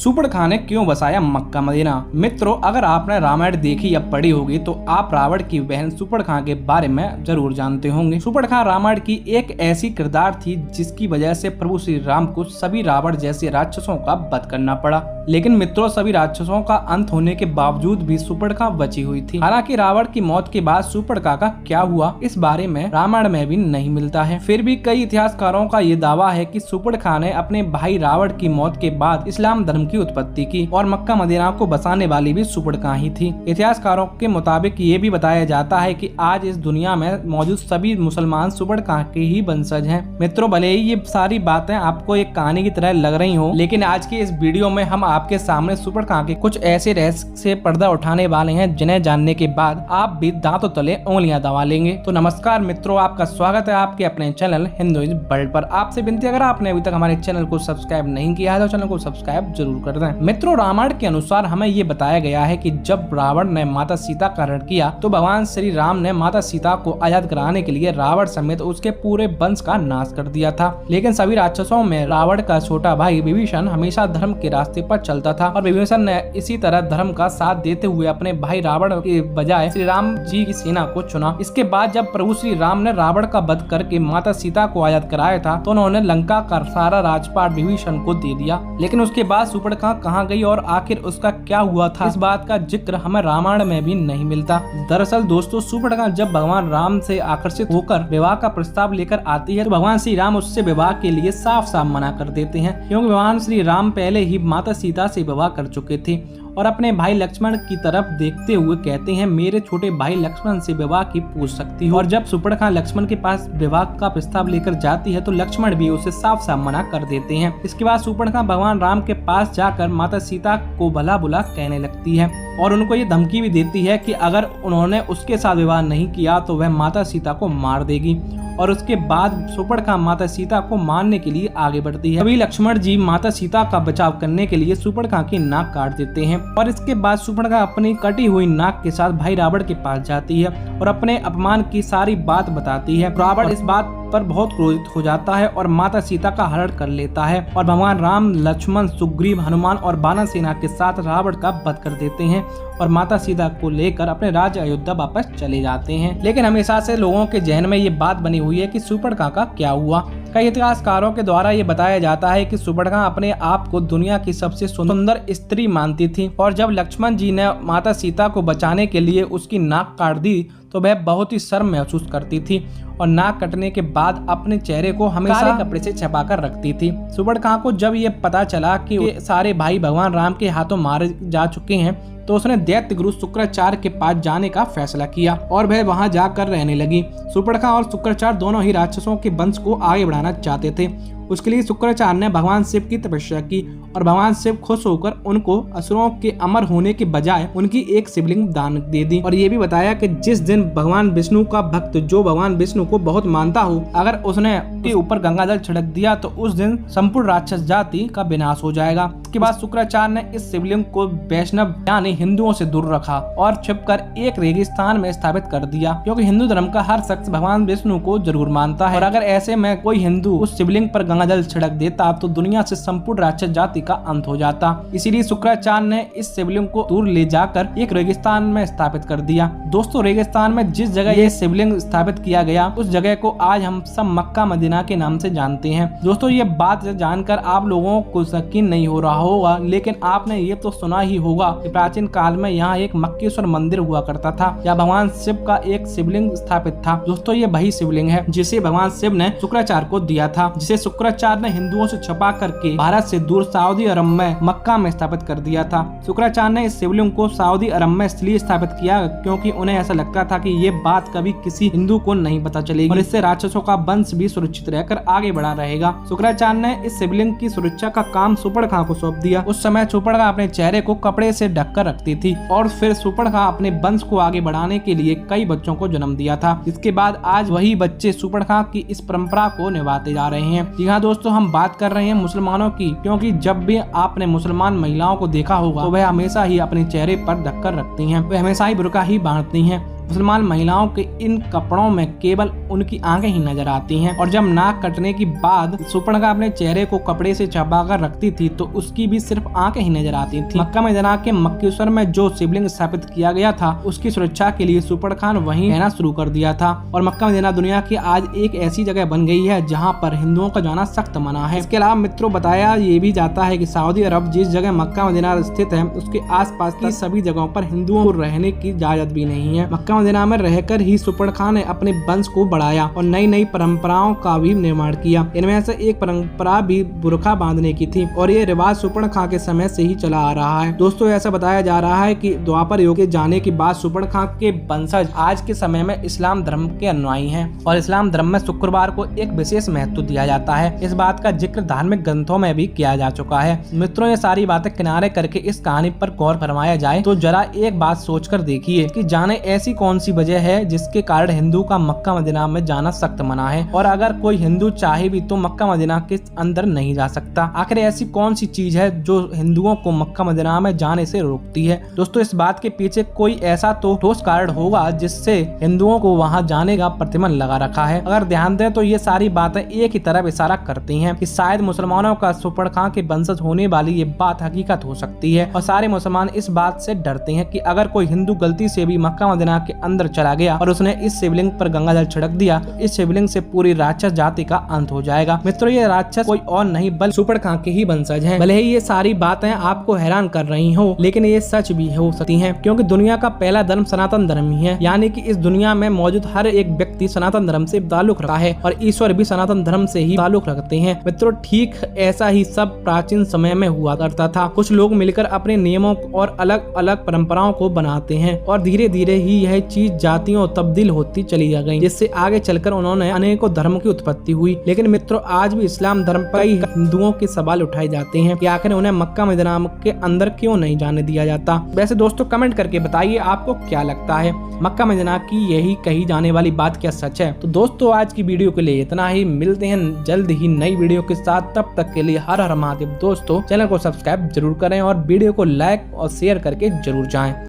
सुपड़ खां ने क्यों बसाया मक्का मदीना। मित्रों, अगर आपने रामायण देखी या पढ़ी होगी तो आप रावण की बहन सुपड़ खां के बारे में जरूर जानते होंगे। सुपड़ खां रामायण की एक ऐसी किरदार थी जिसकी वजह से प्रभु श्री राम को सभी रावण जैसे राक्षसों का वध करना पड़ा। लेकिन मित्रों, सभी राक्षसों का अंत होने के बावजूद भी सुपड़ खां बची हुई थी। हालांकि रावण की मौत के बाद सुपड़ खां का क्या हुआ इस बारे में रामायण में भी नहीं मिलता है। फिर भी कई इतिहासकारों का ये दावा है कि सुपड़ खां ने अपने भाई रावण की मौत के बाद इस्लाम धर्म की उत्पत्ति की और मक्का मदीना को बसाने वाली भी सुपड़ खां ही थी। इतिहासकारों के मुताबिक ये भी बताया जाता है कि आज इस दुनिया में मौजूद सभी मुसलमान सुपड़ खां के ही वंशज हैं। मित्रों, भले ही ये सारी बातें आपको एक कहानी की तरह लग रही हो, लेकिन आज के इस वीडियो में हम आपके सामने सुपड़ खां के कुछ ऐसे रहस्य से पर्दा उठाने वाले हैं जिन्हें जानने के बाद आप भी दांतों तले उंगलियां दबा लेंगे। तो नमस्कार मित्रों, आपका स्वागत है आपके अपने चैनल हिंदुइज्म वर्ल्ड पर। आपसे विनती, अगर आपने अभी तक हमारे चैनल को सब्सक्राइब नहीं किया है तो चैनल को सब्सक्राइब जरूर कर दें। मित्रों, रामायण के अनुसार हमें ये बताया गया है कि जब रावण ने माता सीता का हरण किया तो भगवान श्री राम ने माता सीता को आजाद कराने के लिए रावण समेत उसके पूरे वंश का नाश कर दिया था। लेकिन सभी राक्षसों में रावण का छोटा भाई विभीषण हमेशा धर्म के रास्ते पर चलता था और विभीषण ने इसी तरह धर्म का साथ देते हुए अपने भाई रावण के बजाय श्री राम जी की सेना को चुना। इसके बाद जब प्रभु श्री राम ने रावण का वध करके माता सीता को आजाद कराया था तो उन्होंने लंका का सारा राजपाट विभीषण को दे दिया। लेकिन उसके बाद सुपड़ खां कहाँ गई और आखिर उसका क्या हुआ था, इस बात का जिक्र हमें रामायण में भी नहीं मिलता। दरअसल दोस्तों, सुपड़ खां जब भगवान राम से आकर्षित होकर विवाह का प्रस्ताव लेकर आती है तो भगवान श्री राम उससे विवाह के लिए साफ साफ मना कर देते हैं, क्योंकि भगवान श्री राम पहले ही माता सीता से विवाह कर चुके थे और अपने भाई लक्ष्मण की तरफ देखते हुए कहते हैं, मेरे छोटे भाई लक्ष्मण से विवाह की पूछ सकती हो। और जब सुपड़ खां लक्ष्मण के पास विवाह का प्रस्ताव लेकर जाती है तो लक्ष्मण भी उसे साफ साफ मना कर देते हैं। इसके बाद सुपड़ खां भगवान राम के पास जाकर माता सीता को भला बुला कहने लगती है और उनको ये धमकी भी देती है कि अगर उन्होंने उसके साथ विवाह नहीं किया तो वह माता सीता को मार देगी। और उसके बाद सुपड़ खां माता सीता को मारने के लिए आगे बढ़ती है। तभी लक्ष्मण जी माता सीता का बचाव करने के लिए सुपड़ खां की नाक काट देते हैं और इसके बाद सुपड़ खां अपनी कटी हुई नाक के साथ भाई रावण के पास जाती है और अपने अपमान की सारी बात बताती है। रावण इस बात पर बहुत क्रोधित हो जाता है और माता सीता का हरण कर लेता है और भगवान राम, लक्ष्मण, सुग्रीव, हनुमान और वानर सेना के साथ रावण का वध कर देते हैं और माता सीता को लेकर अपने राज्य अयोध्या वापस चले जाते हैं। लेकिन हमेशा से लोगों के जहन में ये बात बनी हुई है कि सुपड़ खां का क्या हुआ। कई इतिहासकारों के द्वारा ये बताया जाता है कि सुपड़ खां अपने आप को दुनिया की सबसे सुंदर स्त्री मानती थी और जब लक्ष्मण जी ने माता सीता को बचाने के लिए उसकी नाक काट दी तो वह बहुत ही शर्म महसूस करती थी और नाक कटने के बाद अपने चेहरे को हमेशा कपड़े से छपा कर रखती थी। सुपड़ खां को जब ये पता चला कि सारे भाई भगवान राम के हाथों मारे जा चुके हैं तो उसने दैत्य गुरु शुक्राचार्य के पास जाने का फैसला किया और वह वहां जाकर रहने लगी। सुपड़ खां और शुक्राचार्य दोनों ही राक्षसों के वंश को आगे बढ़ाना चाहते थे। उसके लिए शुक्राचार्य ने भगवान शिव की तपस्या की और भगवान शिव खुश होकर उनको असुरों के अमर होने के बजाय उनकी एक शिवलिंग दान दे दी और ये भी बताया कि जिस दिन भगवान विष्णु का भक्त जो भगवान विष्णु को बहुत मानता हो, अगर उसने के ऊपर गंगा जल छिड़क दिया तो उस दिन संपूर्ण राक्षस जाति का विनाश हो जाएगा। इसके बाद शुक्राचार्य ने इस शिवलिंग को वैष्णव यानी हिंदुओं से दूर रखा और छिपकर एक रेगिस्तान में स्थापित कर दिया, क्योंकि हिंदू धर्म का हर शख्स भगवान विष्णु को जरूर मानता है और अगर ऐसे में कोई हिंदू उस शिवलिंग पर गंगा जल छिड़क देता तो दुनिया से संपूर्ण राक्षस जाति का अंत हो जाता। इसीलिए शुक्राचार्य ने इस शिवलिंग को दूर ले जाकर एक रेगिस्तान में स्थापित कर दिया। दोस्तों, रेगिस्तान में जिस जगह ये शिवलिंग स्थापित किया गया उस जगह को आज हम सब मक्का मदीना के नाम से जानते हैं। दोस्तों, ये बात जानकर आप लोगों को यकीन नहीं हो रहा होगा, लेकिन आपने ये तो सुना ही होगा कि प्राचीन काल में यहाँ एक मक्केश्वर मंदिर हुआ करता था या भगवान शिव का एक शिवलिंग स्थापित था। दोस्तों, ये वही शिवलिंग है जिसे भगवान शिव ने शुक्राचार्य को दिया था, जिसे शुक्राचार्य ने हिंदुओं से छुपा करके भारत से दूर सऊदी अरब में मक्का में स्थापित कर दिया था। शुक्राचार्य ने इस शिवलिंग को सऊदी अरब में इसलिए स्थापित किया क्योंकि उन्हें ऐसा लगता था कि ये बात कभी किसी हिंदू को नहीं पता चलेगी और इससे राक्षसों का वंश भी सुरक्षित रहकर आगे बढ़ा रहेगा। शुक्राचार्य ने इस शिवलिंग की सुरक्षा का काम सुपड़ खां को सौंप दिया। उस समय सुपड़ खां अपने चेहरे को कपड़े से ढककर रखती थी और फिर सुपड़ खां अपने वंश को आगे बढ़ाने के लिए कई बच्चों को जन्म दिया था। इसके बाद आज वही बच्चे सुपड़ खां की इस परंपरा को निभाते जा रहे हैं। जी हाँ दोस्तों, हम बात कर रहे हैं मुसलमानों की, क्योंकि जब भी आपने मुसलमान महिलाओं को देखा होगा तो वह हमेशा ही अपने चेहरे पर ढककर रखती हैं, वह हमेशा ही बुर्का ही बांधती हैं। मुसलमान महिलाओं के इन कपड़ों में केवल उनकी आंखें ही नजर आती हैं और जब नाक कटने के बाद शूर्पणखा अपने चेहरे को कपड़े से छुपाकर रखती थी तो उसकी भी सिर्फ आंखें ही नजर आती थी। मक्का मदीना के मक्केश्वर में जो शिवलिंग स्थापित किया गया था उसकी सुरक्षा के लिए शूर्पणखा ने वहीं रहना शुरू कर दिया था और मक्का मदीना दुनिया की आज एक ऐसी जगह बन गई है जहाँ पर हिंदुओं का जाना सख्त मना है। इसके अलावा मित्रों बताया ये भी जाता है कि सऊदी अरब जिस जगह मक्का मदीना स्थित है उसके आसपास की सभी जगहों पर हिंदुओं को रहने की इजाजत भी नहीं है। मक्का मदीना में रहकर ही शूर्पणखा ने अपने वंश को बढ़ाया और नई नई परंपराओं का भी निर्माण किया। इनमें से एक परंपरा भी बुरखा बांधने की थी और ये रिवाज शूर्पणखा के समय से ही चला आ रहा है। दोस्तों ऐसा बताया जा रहा है कि द्वापर युग के जाने के बाद शूर्पणखा के वंशज आज के समय में इस्लाम धर्म के अनुयायी हैं और इस्लाम धर्म में शुक्रवार को एक विशेष महत्व दिया जाता है। इस बात का जिक्र धार्मिक ग्रंथों में भी किया जा चुका है। मित्रों ये सारी बातें किनारे करके इस कहानी पर गौर फरमाया जाए तो जरा एक बात सोचकर देखिए कि जाने ऐसी कौन सी वजह है जिसके कारण हिंदू का मक्का मदीना में जाना सख्त मना है और अगर कोई हिंदू चाहे भी तो मक्का मदीना के अंदर नहीं जा सकता। आखिर ऐसी कौन सी चीज है जो हिंदुओं को मक्का मदीना में जाने से रोकती है। दोस्तों इस बात के पीछे कोई ऐसा तो ठोस कारण होगा जिससे हिंदुओं को वहां जाने का प्रतिबंध लगा रखा है। अगर ध्यान दें तो ये सारी बातें एक ही तरफ इशारा करती हैं कि शायद मुसलमानों का शूर्पणखा के वंशज होने वाली ये बात हकीकत हो सकती है और सारे मुसलमान इस बात से डरते हैं कि अगर कोई हिंदू गलती से भी मक्का मदीना के अंदर चला गया और उसने इस शिवलिंग पर गंगाजल छिड़क दिया तो इस शिवलिंग से पूरी राक्षस जाति का अंत हो जाएगा। मित्रों ये राक्षस कोई और नहीं बल्कि शूर्पणखा के ही वंशज हैं। भले ही ये सारी बातें आपको हैरान कर रही हो लेकिन ये सच भी हो सकती हैं क्योंकि दुनिया का पहला धर्म सनातन धर्म ही है, यानी कि इस दुनिया में मौजूद हर एक व्यक्ति सनातन धर्म से ताल्लुक रखता है और ईश्वर भी सनातन धर्म से ही ताल्लुक रखते हैं। मित्रों ठीक ऐसा ही सब प्राचीन समय में हुआ करता था। कुछ लोग मिलकर अपने नियमों और अलग अलग परंपराओं को बनाते हैं और धीरे धीरे ही यह चीज जातियों तब्दील होती चली जा गई जिससे आगे चलकर उन्होंने अनेकों धर्म की उत्पत्ति हुई। लेकिन मित्रों आज भी इस्लाम धर्म पर हिंदुओं के सवाल उठाए जाते हैं कि आखिर उन्हें मक्का मदीना के अंदर क्यों नहीं जाने दिया जाता। वैसे दोस्तों कमेंट करके बताइए आपको क्या लगता है, मक्का मदीना की यही कही जाने वाली बात क्या सच है। तो दोस्तों आज की वीडियो के लिए इतना ही, मिलते हैं जल्द ही नई वीडियो के साथ। तब तक के लिए हर हर महादेव। दोस्तों चैनल को सब्सक्राइब जरूर करें और वीडियो को लाइक और शेयर करके जरूर जाएं।